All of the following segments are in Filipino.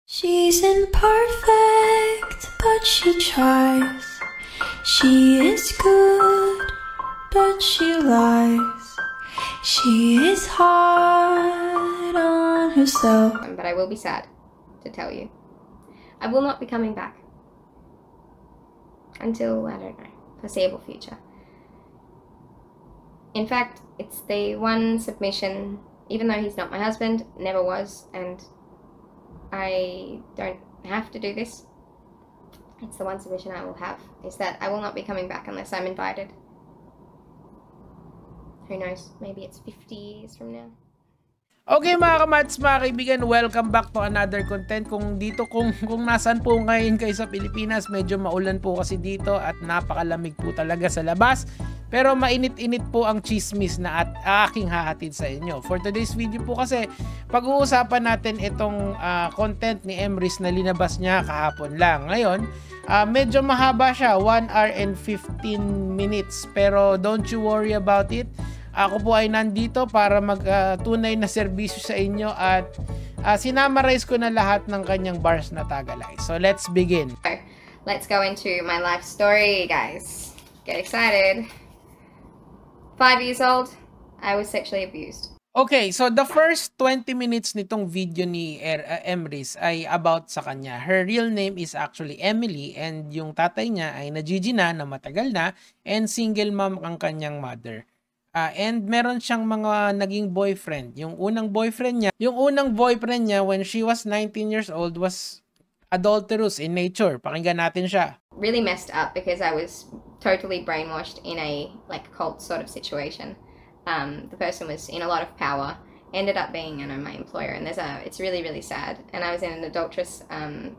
She's imperfect, but she tries. She is good, but she lies. She is hard on herself. But I will be sad to tell you. I will not be coming back. Until, I don't know, foreseeable future. In fact, it's the one submission, even though he's not my husband, never was, and I don't have to do this. It's the one submission I will have, is that I will not be coming back unless I'm invited. Who knows, maybe it's 50 years from now. Okay mga kamads, mga kaibigan, welcome back to another content. Kung nasaan po ngayon kayo sa Pilipinas, medyo maulan po kasi dito at napakalamig po talaga sa labas. Pero mainit-init po ang chismis na aking hahatid sa inyo. For today's video po kasi, pag-uusapan natin itong content ni Emrys na linabas niya kahapon lang. Ngayon, medyo mahaba siya, 1 hour and 15 minutes. Pero don't you worry about it. Ako po ay nandito para magtunay na serbisyo sa inyo at sinamarize ko na lahat ng kanyang bars na Tagalay. So let's begin. Let's go into my life story, guys. Get excited. 5 years old, I was sexually abused. Okay, so the first 20 minutes nitong video ni Emrys ay about sa kanya. Her real name is actually Emily and yung tatay niya ay na-GG na matagal na and single mom ang kanyang mother. And meron siyang mga naging boyfriend. Yung unang boyfriend niya when she was 19 years old was adulterous in nature. Pakinggan natin siya. Really messed up because I was totally brainwashed in a cult sort of situation. The person was in a lot of power, ended up being my employer, and it's really, really sad. And I was in an adulterous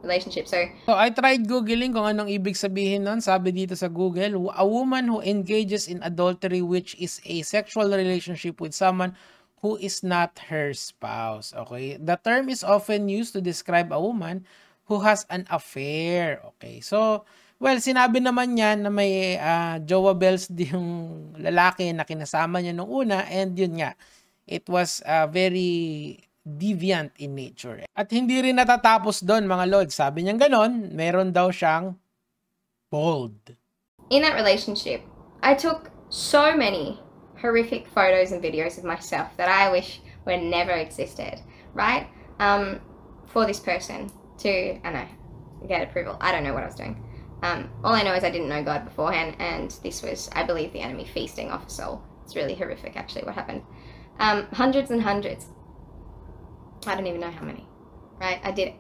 relationship. So I tried googling kung anong ibig sabihin nun. Sabi dito sa Google, a woman who engages in adultery, which is a sexual relationship with someone who is not her spouse. Okay, the term is often used to describe a woman who has an affair. Okay, so well, sinabi naman niya na may jowa bells yung lalaki na kinasama niya nung una, and yun nga, it was very deviant in nature. At hindi rin natatapos doon, mga lords. Sabi niya ganon, meron daw siyang bold. In that relationship, I took so many horrific photos and videos of myself that I wish would never existed, right? For this person to, get approval. I don't know what I was doing. All I know is I didn't know God beforehand, and this was, I believe, the enemy feasting off a soul. It's really horrific, actually, what happened. Hundreds and hundreds. I don't even know how many, right? I did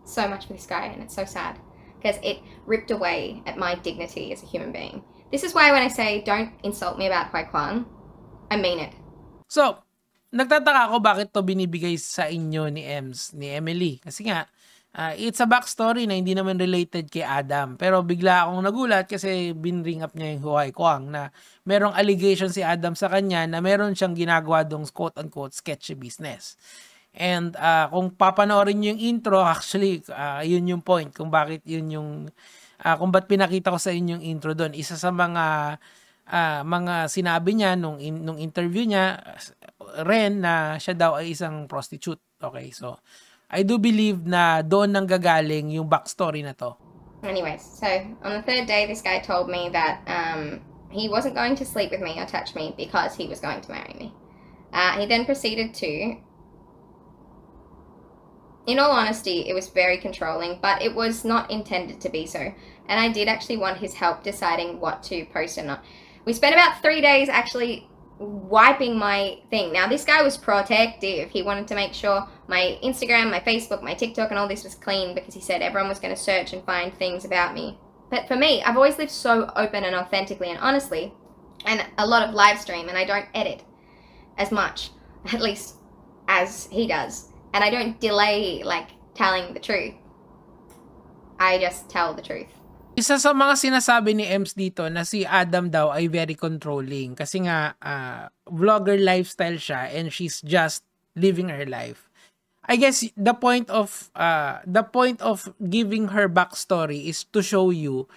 so much for this guy, and it's so sad because it ripped away at my dignity as a human being. This is why when I say don't insult me about Huai Kuang, I mean it. So, nagtataka ako bakit to binibigay sa inyo ni Emily. Kasi nga, it's a backstory na hindi naman related kay Adam. Pero bigla akong nagulat kasi binring up niya yung Huai Kuang na merong allegation si Adam sa kanya na meron siyang ginagawa dong quote-unquote sketchy business. And kung papanoorin niyo yung intro, actually, yun yung point kung bakit yun yung, kung ba't pinakita ko sa inyo yung intro doon. Isa sa mga sinabi niya nung interview niya ren na siya daw ay isang prostitute. Okay, so I do believe na doon nang gagaling yung backstory na to. Anyways, so on the third day, this guy told me that he wasn't going to sleep with me or touch me because he was going to marry me. He then proceeded to, in all honesty, it was very controlling, but it was not intended to be so. And I did actually want his help deciding what to post and not. We spent about 3 days actually wiping my thing. Now, this guy was protective. He wanted to make sure my Instagram, my Facebook, my TikTok and all this was clean because he said everyone was going to search and find things about me. But for me, I've always lived so open and authentically and honestly, and a lot of live stream, and I don't edit as much, at least as he does. And I don't delay telling the truth. I just tell the truth. Isa sa mga sinasabi ni Ems dito na si Adam daw ay very controlling kasi nga vlogger lifestyle siya and she's just living her life. I guess the point of giving her backstory is to show you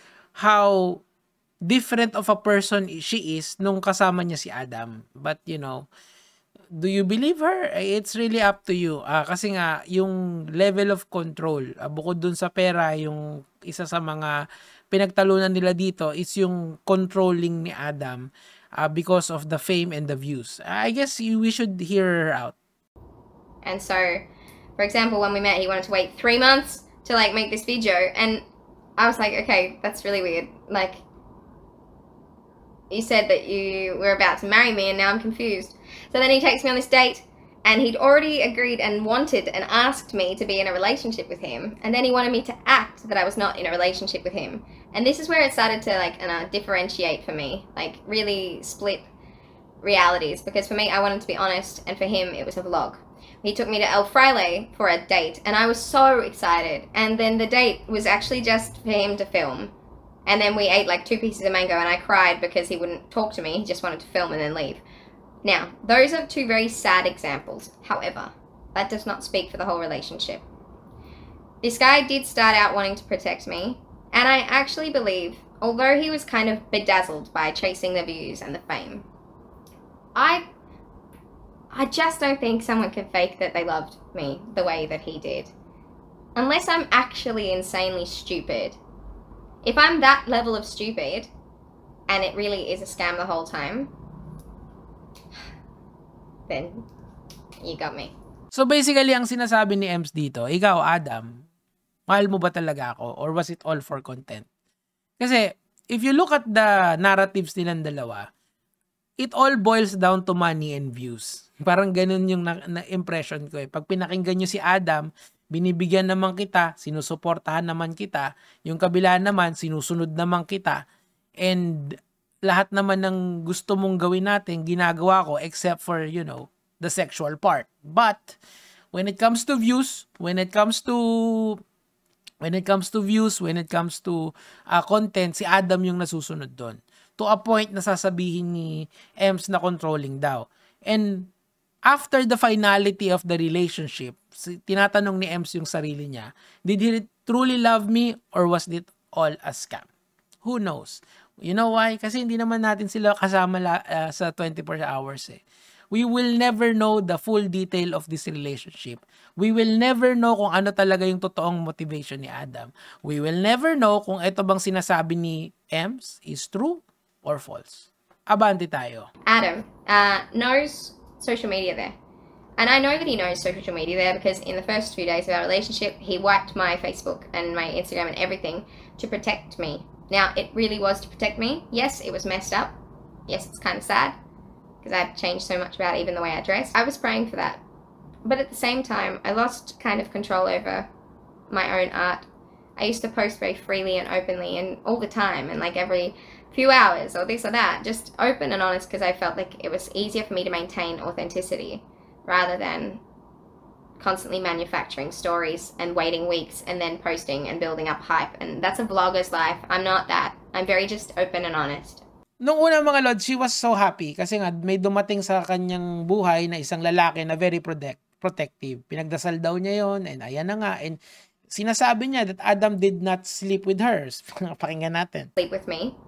how different of a person she is nung kasama niya si Adam. But you know, do you believe her? It's really up to you. Kasi nga, yung level of control, bukod dun sa pera, yung isa sa mga pinagtalunan nila dito is yung controlling ni Adam because of the fame and the views. I guess we should hear her out. And so, for example, when we met, he wanted to wait 3 months to like make this video, and I was like, okay, that's really weird. Like, you said that you were about to marry me, and now I'm confused. So then he takes me on this date, and he'd already agreed and wanted and asked me to be in a relationship with him, and then he wanted me to act that I was not in a relationship with him. And this is where it started to like differentiate for me, like really split realities, because for me I wanted to be honest, and for him it was a vlog. He took me to El Fraile for a date, and I was so excited, and then the date was actually just for him to film. And then we ate like 2 pieces of mango, and I cried because he wouldn't talk to me. He just wanted to film and then leave. Now, those are 2 very sad examples. However, that does not speak for the whole relationship. This guy did start out wanting to protect me, and I actually believe, although he was kind of bedazzled by chasing the views and the fame, I just don't think someone can fake that they loved me the way that he did. Unless I'm actually insanely stupid. If I'm that level of stupid, and it really is a scam the whole time, then you got me. So basically, ang sinasabi ni Ems dito, ikaw, Adam, mahal mo ba talaga ako? Or was it all for content? Kasi, if you look at the narratives nilang dalawa, it all boils down to money and views. Parang ganun yung na-impression ko eh. Pag pinakinggan nyo si Adam, binibigyan naman kita, sinusuportahan naman kita, yung kabila naman, sinusunod naman kita, and lahat naman ng gusto mong gawin natin, ginagawa ko, except for, you know, the sexual part. But, when it comes to views, when it comes to content, si Adam yung nasusunod doon. To a point na sasabihin ni Ems na controlling daw. And, after the finality of the relationship, tinatanong ni Ems yung sarili niya, did he truly love me or was it all a scam? Who knows? You know why? Kasi hindi naman natin sila kasama sa 24 hours eh. We will never know the full detail of this relationship. We will never know kung ano talaga yung totoong motivation ni Adam. We will never know kung ito bang sinasabi ni Ems is true or false. Abante tayo. Adam knows social media there. And I know that he knows social media there because in the first few days of our relationship, he wiped my Facebook and my Instagram and everything to protect me. Now, it really was to protect me. Yes, it was messed up. Yes, it's kind of sad because I've changed so much about even the way I dress. I was praying for that. But at the same time, I lost kind of control over my own art. I used to post very freely and openly and all the time and like every few hours or this or that, just open and honest because I felt like it was easier for me to maintain authenticity rather than constantly manufacturing stories and waiting weeks and then posting and building up hype. And that's a vlogger's life. I'm not that. I'm very just open and honest. Nung una mga Lord, she was so happy kasi nga may dumating sa kanyang buhay na isang lalaki na very protective. Pinagdasal daw niya yon and ayan na nga. And sinasabi niya that Adam did not sleep with her. Pakinggan natin. Sleep with me.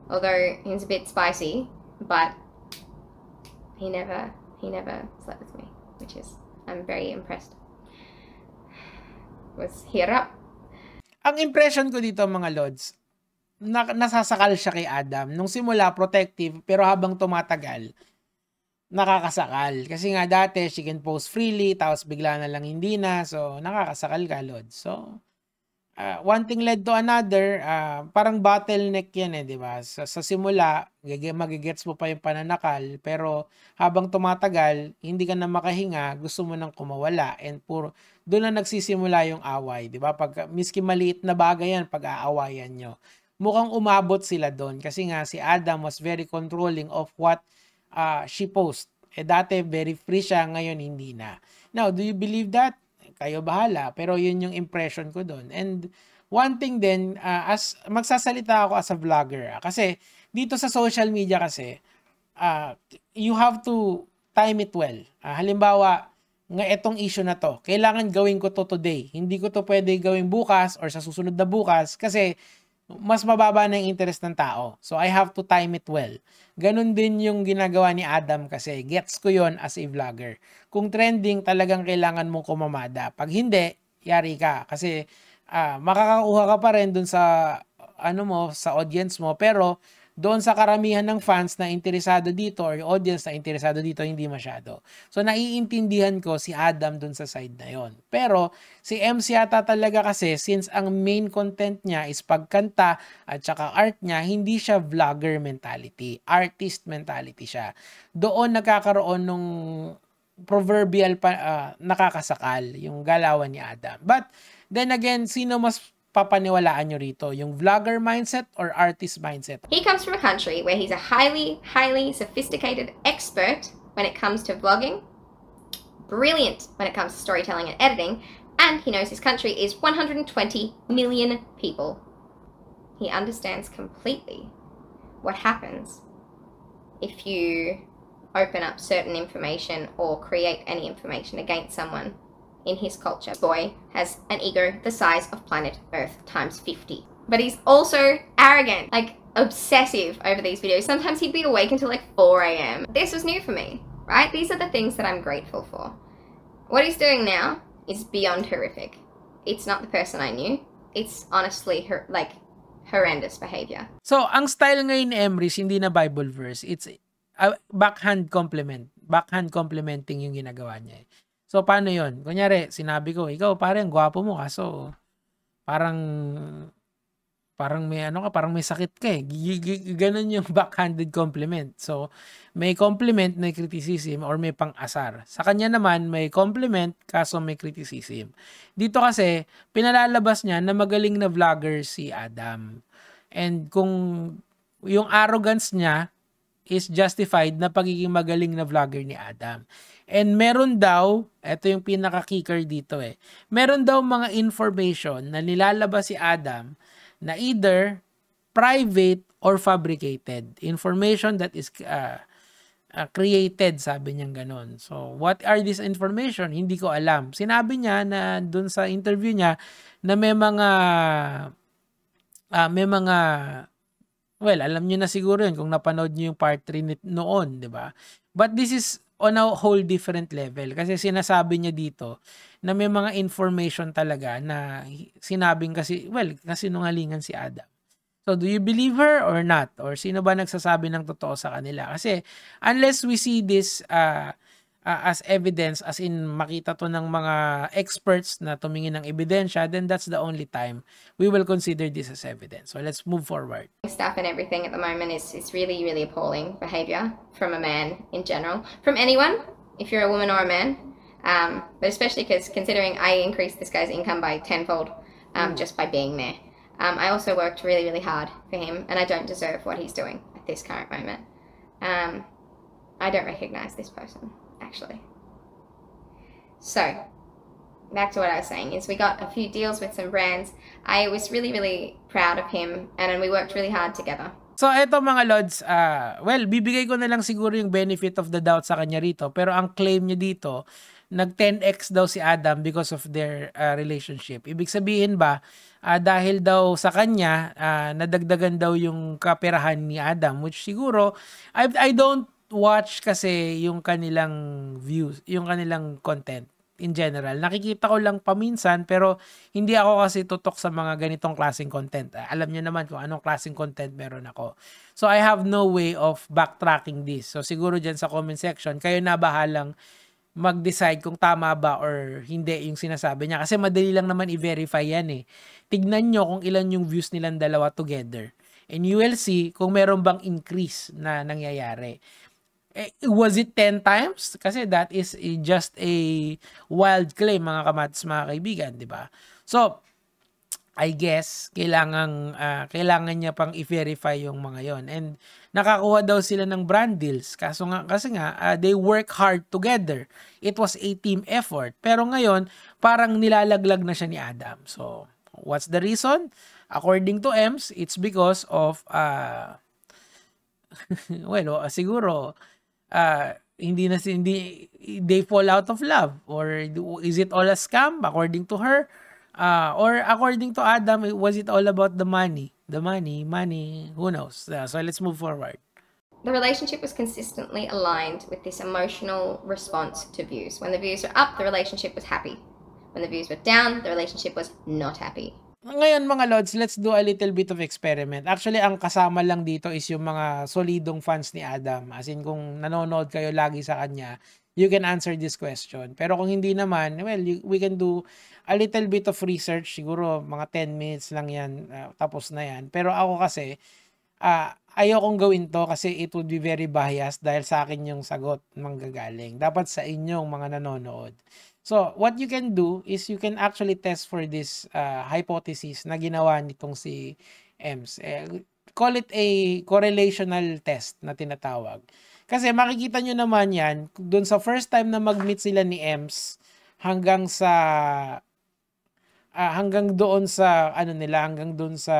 Although he's a bit spicy, but he never slept with me, which is, I'm very impressed. Was hirap. Ang impression ko dito mga Lods, nasasakal siya kay Adam. Nung simula, protective, pero habang tumatagal, nakakasakal. Kasi nga dati, she can post freely, tapos bigla na lang hindi na. So, nakakasakal ka, Lods. So, one thing led to another, parang bottleneck yan eh, di ba? Sa simula, magigets mo pa yung pananakal, pero habang tumatagal, hindi ka na makahinga, gusto mo nang kumawala, and doon na nagsisimula yung away, di ba? Pag miski maliit na bagay yan, pag-aawayan nyo. Mukhang umabot sila doon, kasi nga si Adam was very controlling of what she post. Dati very free siya, ngayon hindi na. Now, do you believe that? Kayo bahala, pero yun yung impression ko doon. And one thing din, as magsasalita ako as a vlogger, kasi dito sa social media kasi, you have to time it well. Halimbawa, nga etong issue na to, kailangan gawin ko to today. Hindi ko to pwede gawin bukas or sa susunod na bukas kasi mas mababa na yung interest ng tao. So, I have to time it well. Ganon din yung ginagawa ni Adam kasi gets ko yon as a vlogger. Kung trending, talagang kailangan mong kumamada. Pag hindi, yari ka. Kasi makakakuha ka pa rin dun sa sa audience mo, pero doon sa karamihan ng fans na interesado dito or audience na interesado dito, hindi masyado. So, naiintindihan ko si Adam doon sa side na yon. Pero, si MC yata talaga kasi, since ang main content niya is pagkanta at saka art niya, hindi siya vlogger mentality. Artist mentality siya. Doon nagkakaroon nung proverbial nakakasakal, yung galawan ni Adam. But, then again, sino mas papaniwalaan nyo rito? Yung vlogger mindset or artist mindset? He comes from a country where he's a highly sophisticated expert when it comes to vlogging, brilliant when it comes to storytelling and editing, and he knows his country is 120 million people. He understands completely what happens if you open up certain information or create any information against someone in his culture. Boy has an ego the size of planet Earth times 50. But he's also arrogant, like obsessive over these videos. Sometimes he'd be awake until like 4 a.m. This was new for me, right? These are the things that I'm grateful for. What he's doing now is beyond horrific. It's not the person I knew. It's honestly horrendous behavior. So, ang style ngayon ni Emrys, hindi na Bible verse. It's a backhand compliment. Backhand complimenting yung ginagawa niya. So, paano yon? Kunyari, sinabi ko, ikaw parang gwapo mo kaso parang may parang may sakit ka eh. Ganon yung backhanded compliment. So, may compliment, may criticism, or may pang-asar. Sa kanya naman, may compliment, kaso may criticism. Dito kasi, pinalalabas niya na magaling na vlogger si Adam. And kung yung arrogance niya is justified na pagiging magaling na vlogger ni Adam. And meron daw, ito yung pinaka-kicker dito meron daw mga information na nilalabas si Adam na either private or fabricated. Information that is created, sabi niyang ganon. So, what are this information? Hindi ko alam. Sinabi niya na dun sa interview niya na may mga well, alam niyo na siguro yun kung napanood niyo yung part 3 noon, di ba? But this is on a whole different level kasi sinasabi niya dito na may mga information talaga na sinabing kasi nungalingan si Adam. So, do you believe her or not? Or sino ba nagsasabi ng totoo sa kanila? Kasi unless we see this as evidence, as in makita to ng mga experts na tumingin ng ebidensya, then that's the only time we will consider this as evidence. So let's move forward. Stuff and everything at the moment is really, really appalling behavior from a man in general. From anyone, if you're a woman or a man. But especially because considering I increased this guy's income by tenfold just by being there. I also worked really, really hard for him, and I don't deserve what he's doing at this current moment. I don't recognize this person, actually. So, back to what I was saying, is we got a few deals with some brands. I was really, really proud of him, and we worked really hard together. So, eto mga Lods, bibigay ko na lang siguro yung benefit of the doubt sa kanya rito, pero ang claim niya dito, nag 10x daw si Adam because of their relationship. Ibig sabihin ba, dahil daw sa kanya, nadagdagan daw yung kaperahan ni Adam, which siguro, I don't watch kasi yung kanilang views, yung kanilang content in general. Nakikita ko lang paminsan, pero hindi ako kasi tutok sa mga ganitong klaseng content. Alam niyo naman kung anong klaseng content meron ako. So, I have no way of backtracking this. So, siguro dyan sa comment section, kayo na bahalang mag-decide kung tama ba or hindi yung sinasabi niya. Kasi madali lang naman i-verify yan Tignan nyo kung ilan yung views nilang dalawa together. And you will see kung meron bang increase na nangyayari. Was it 10 times? Kasi that is just a wild claim, mga kamats, mga kaibigan, di ba? So, I guess, kailangan niya pang i-verify yung mga yon. And nakakuha daw sila ng brand deals. Kasi nga, they work hard together. It was a team effort. Pero ngayon, parang nilalaglag na siya ni Adam. So, what's the reason? According to Ems, it's because of, siguro, hindi they fall out of love, or is it all a scam according to her? Or according to Adam, was it all about the money? The money, who knows? So let's move forward. The relationship was consistently aligned with this emotional response to views. When the views were up, the relationship was happy. When the views were down, the relationship was not happy. Ngayon mga Lods, let's do a little bit of experiment. Actually, ang kasama lang dito is yung mga solidong fans ni Adam. As in, kung nanonood kayo lagi sa kanya, you can answer this question. Pero kung hindi naman, well, we can do a little bit of research. Siguro mga 10 minutes lang yan, tapos na yan. Pero ako kasi, ayokong gawin to kasi it would be very biased dahil sa akin yung sagot manggagaling. Dapat sa inyong mga nanonood. So, what you can do is you can actually test for this hypothesis na ginawa nitong si Ems. Call it a correlational test na tinatawag. Kasi makikita nyo naman yan, dun sa first time na mag-meet sila ni Ems, hanggang doon sa hanggang doon sa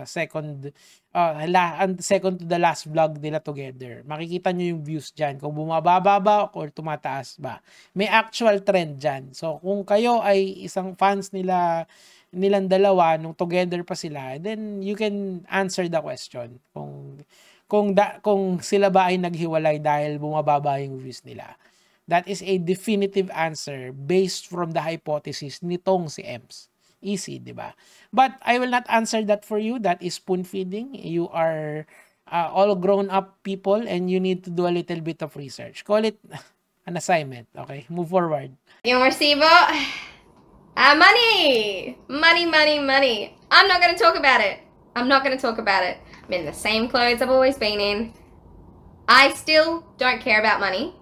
second to the last vlog nila together. Makikita nyo yung views dyan, kung bumababa ba or tumataas ba. May actual trend dyan. So kung kayo ay isang fans nilang dalawa nung together pa sila, then you can answer the question kung sila ba ay naghiwalay dahil bumababa yung views nila. That is a definitive answer based from the hypothesis nitong si Ems. Easy, di ba? But I will not answer that for you. That is spoon feeding. You are all grown up people and you need to do a little bit of research. Call it an assignment. Okay, move forward. Yung resibo, money. I'm not going to talk about it. I'm in the same clothes I've always been in. I still don't care about money.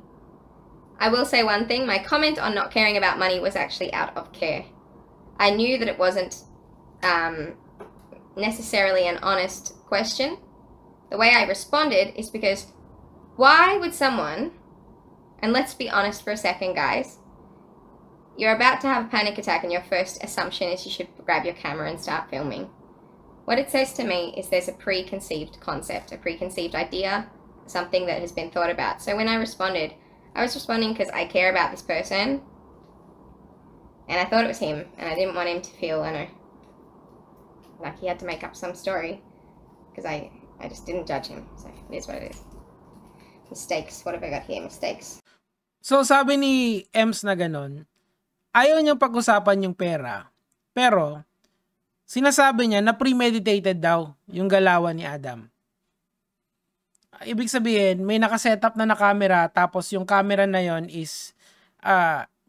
I will say one thing. My comment on not caring about money was actually out of care. I knew that it wasn't necessarily an honest question. The way I responded is because why would someone, and let's be honest for a second, guys, you're about to have a panic attack and your first assumption is you should grab your camera and start filming. What it says to me is there's a preconceived concept, a preconceived idea, something that has been thought about. So when I was responding because I care about this person, and I thought it was him, and I didn't want him to feel, like he had to make up some story, because I just didn't judge him, so it is what it is. Mistakes, what have I got here? Mistakes. So sabi ni Ems na ganun, ayaw niyang pag-usapan yung pera, pero sinasabi niya na premeditated daw yung galawan ni Adam. Ibig sabihin, may nakasetup na camera, tapos yung camera na yon is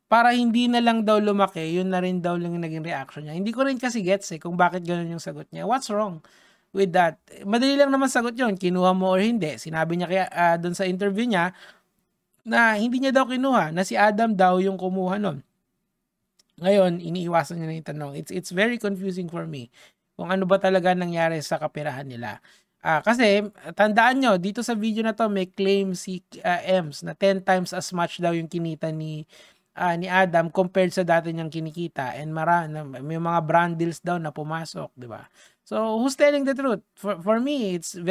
para hindi na lang daw lumaki, yun na rin daw lang yung naging reaction niya. Hindi ko rin kasi gets kung bakit ganun yung sagot niya. What's wrong with that? Madali lang naman sagot yun, kinuha mo or hindi. Sinabi niya kaya doon sa interview niya na hindi niya daw kinuha, na si Adam daw yung kumuha nun. Ngayon, iniiwasan niya na yung tanong. It's very confusing for me kung ano ba talaga nangyari sa kaperahan nila. Kasi, tandaan nyo, dito sa video na to, may claim si Ems na 10 times as much daw yung kinita ni Adam compared sa dati niyang kinikita, and may mga brand deals daw na pumasok, di ba? So who's telling the truth? For me, it's a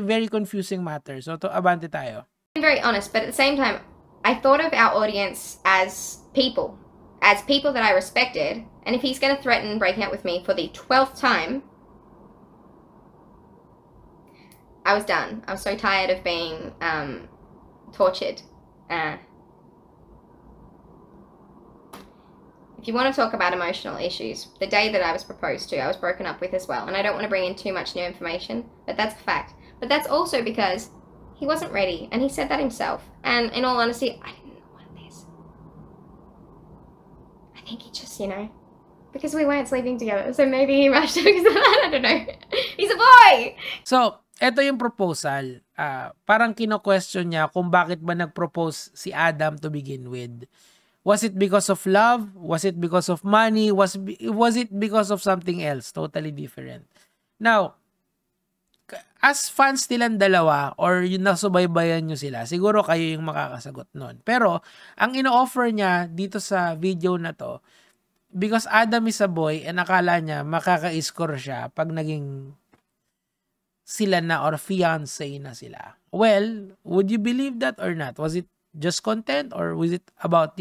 very confusing matter. So to abante tayo. I'm very honest, but at the same time, I thought of our audience as people that I respected, and if he's going to threaten breaking up with me for the 12th time, I was done. I was so tired of being tortured. If you want to talk about emotional issues, the day that I was proposed to, I was broken up with as well. And I don't want to bring in too much new information, but that's a fact. But that's also because he wasn't ready, and he said that himself. And in all honesty, I didn't want this. I think he just, because we weren't sleeping together, so maybe he rushed it because of that, I don't know. He's a boy! So, eto yung proposal. Parang kino-question niya kung bakit ba nag-propose si Adam to begin with. Was it because of love? Was it because of money? Was it because of something else? Totally different. Now, as fans nilang dalawa, or yung nasubaybayan nyo sila, siguro kayo yung makakasagot nun. Pero, ang ino-offer niya dito sa video na to, because Adam is a boy, and akala niya makaka-score siya pag naging sila na or fiancé na sila. Well, would you believe that or not? Was it just content or was it about,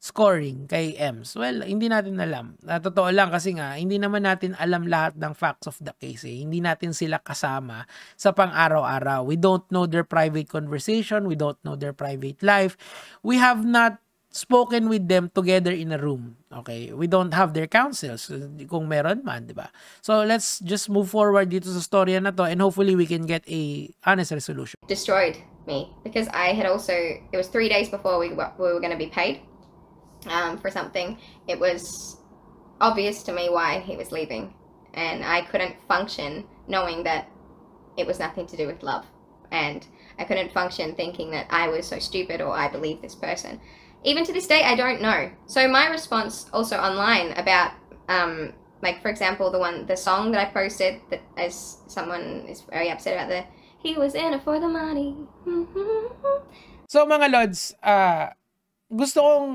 scoring kay Ems? Well, hindi natin alam. Totoo lang kasi nga, hindi naman natin alam lahat ng facts of the case. Hindi natin sila kasama sa pang-araw-araw. We don't know their private conversation. We don't know their private life. We have not spoken with them together in a room. Okay? We don't have their counsels kung meron man, di ba? So, let's just move forward dito sa storya na to and hopefully we can get a honest resolution. Destroyed me because I had also, it was 3 days before we were going to be paid for something. It was obvious to me why he was leaving, and I couldn't function knowing that it was nothing to do with love, and I couldn't function thinking that I was so stupid or I believed this person. Even to this day, I don't know. So my response also online about, like for example, the song that I posted that as someone is very upset about he was in it for the money. So mga Lods, gusto kong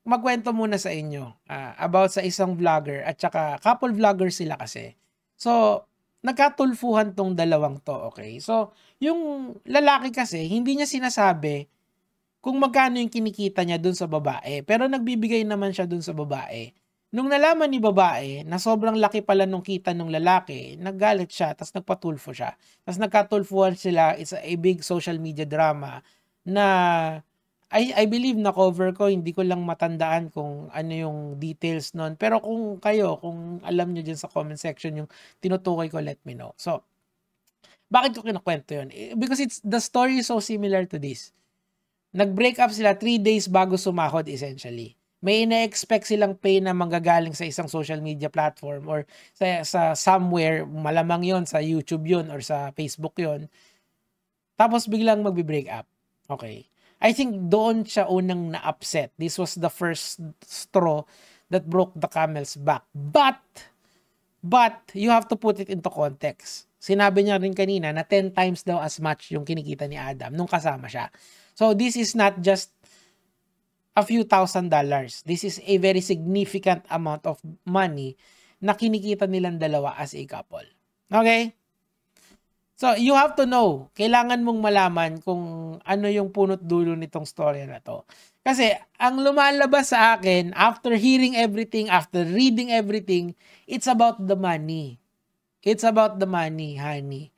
magkwento muna sa inyo about sa isang vlogger at saka couple vlogger sila kasi. So, nagkatulfuhan tong dalawang to, okay? So, yung lalaki kasi, hindi niya sinasabi kung magkano yung kinikita niya dun sa babae. Pero nagbibigay naman siya dun sa babae. Nung nalaman ni babae na sobrang laki pala nung kita nung lalaki, naggalit siya, tas nagpatulfo siya. Tas nagkatulfuhan sila, it's a big social media drama na I believe na cover ko, hindi ko lang matandaan kung ano yung details nun. Pero kung alam nyo dyan sa comment section yung tinutukoy ko, let me know. So, bakit ko kinakwento yun? Because the story is so similar to this. Nag-break up sila 3 days bago sumahod essentially. May ina-expect silang pay na manggagaling sa isang social media platform or sa somewhere, malamang yon sa YouTube yon or sa Facebook yon. Tapos biglang magbe-break up. Okay. I think doon siya unang na-upset. This was the first straw that broke the camel's back. But you have to put it into context. Sinabi niya rin kanina na 10 times daw as much yung kinikita ni Adam nung kasama siya. So this is not just a few $1,000. This is a very significant amount of money na kinikita nilang dalawa as a couple. Okay? So, you have to know. Kailangan mong malaman kung ano yung punot dulo nitong story na to. Kasi, ang lumalabas sa akin, after hearing everything, after reading everything, it's about the money. It's about the money, honey.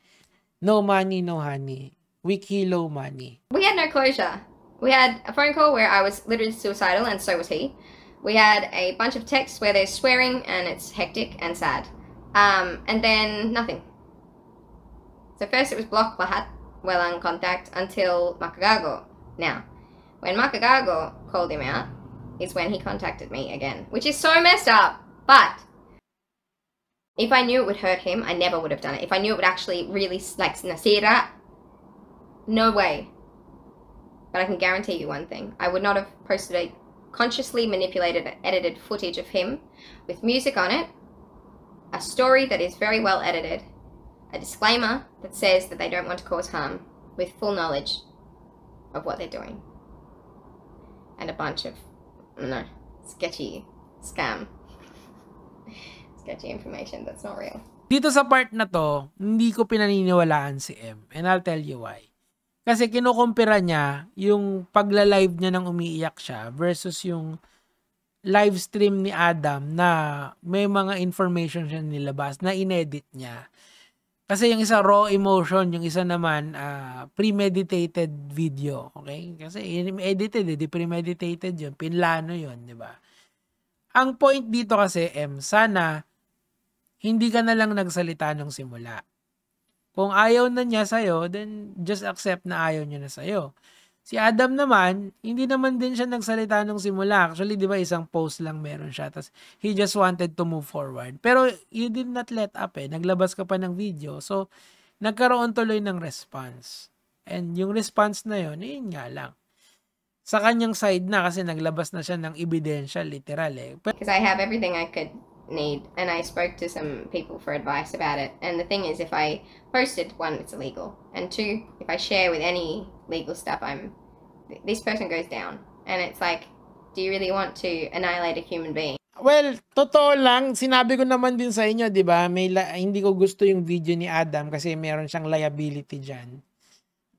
No money, no honey. We kilo money. We had no closure. We had a phone call where I was literally suicidal and so was he. We had a bunch of texts where there's swearing and it's hectic and sad. And then nothing. So first it was block lahat, walang contact until Makagago. Now, when Makagago called him out is when he contacted me again, which is so messed up. But if I knew it would hurt him, I never would have done it. If I knew it would actually really like nasira, no way. But I can guarantee you one thing. I would not have posted a consciously manipulated and edited footage of him with music on it, a story that is very well edited, a disclaimer that says that they don't want to cause harm, with full knowledge of what they're doing. And a bunch of, sketchy information that's not real. Dito sa part na to, hindi ko pinaniniwalaan si M. And I'll tell you why. Kasi kinukumpira niya yung pagla-live niya nang umiiyak siya versus yung live stream ni Adam na may mga information siya nilabas na inedit niya. Kasi yung isa raw emotion, yung isa naman premeditated video, okay? Kasi edited, di premeditated yun, pinlano yun, di ba? Ang point dito kasi, sana hindi ka na lang nagsalita nung simula. Kung ayaw na niya sa'yo, then just accept na ayaw niya na sa'yo. Si Adam naman, hindi naman din siya nagsalita nung simula. Actually, di ba, isang post lang meron siya. Tapos, he just wanted to move forward. Pero, you did not let up eh. Naglabas ka pa ng video. So, nagkaroon tuloy ng response. And yung response na yun, yun nga lang. Sa kanyang side na kasi naglabas na siya ng ebidensya, literal eh. Because I have everything I could need, and I spoke to some people for advice about it. And the thing is, if I posted, 1, it's illegal, and 2, if I share with any legal stuff, this person goes down. And it's like, do you really want to annihilate a human being? Well, totoo lang, sinabi ko naman din sa inyo, di ba, hindi ko gusto yung video ni Adam kasi meron siyang liability dyan.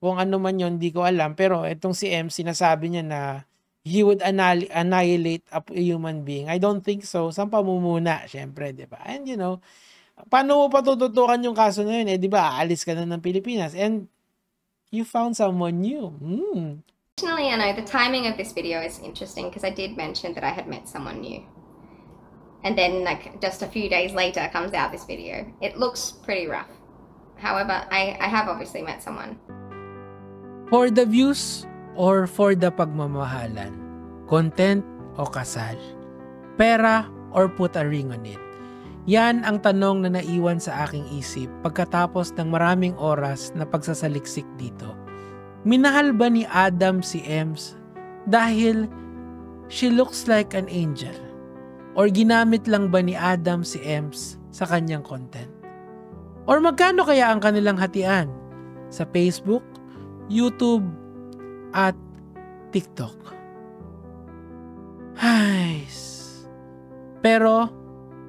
Kung ano man yun, hindi ko alam. Pero itong si M, sinasabi niya na he would annihilate a human being. I don't think so. Saan pa mo muna, syempre, di ba? And you know, paano mo patututukan yung kaso na yun? Eh, di ba, aalis ka na ng Pilipinas and you found someone new. Additionally, I know the timing of this video is interesting because I did mention that I had met someone new. And then, like, just a few days later comes out this video. It looks pretty rough. However, I have obviously met someone. For the views or for the pagmamahalan, content o kasal, pera or put a ring on it. Yan ang tanong na naiwan sa aking isip pagkatapos ng maraming oras na pagsasaliksik dito. Minahal ba ni Adam si Ems dahil she looks like an angel? Or ginamit lang ba ni Adam si Ems sa kanyang content? Or magkano kaya ang kanilang hatian? Sa Facebook, YouTube, at TikTok. Pero,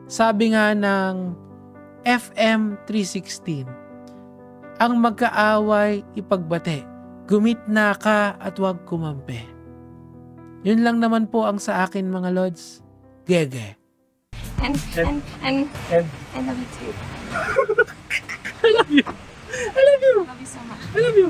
sabi nga ng FM 316, ang magkaaway ipagbate, gumitna ka at huwag kumampi. Yun lang naman po ang sa akin mga Lods. Gege. And I love you too. I love you. I love you. I love you so much. I love you.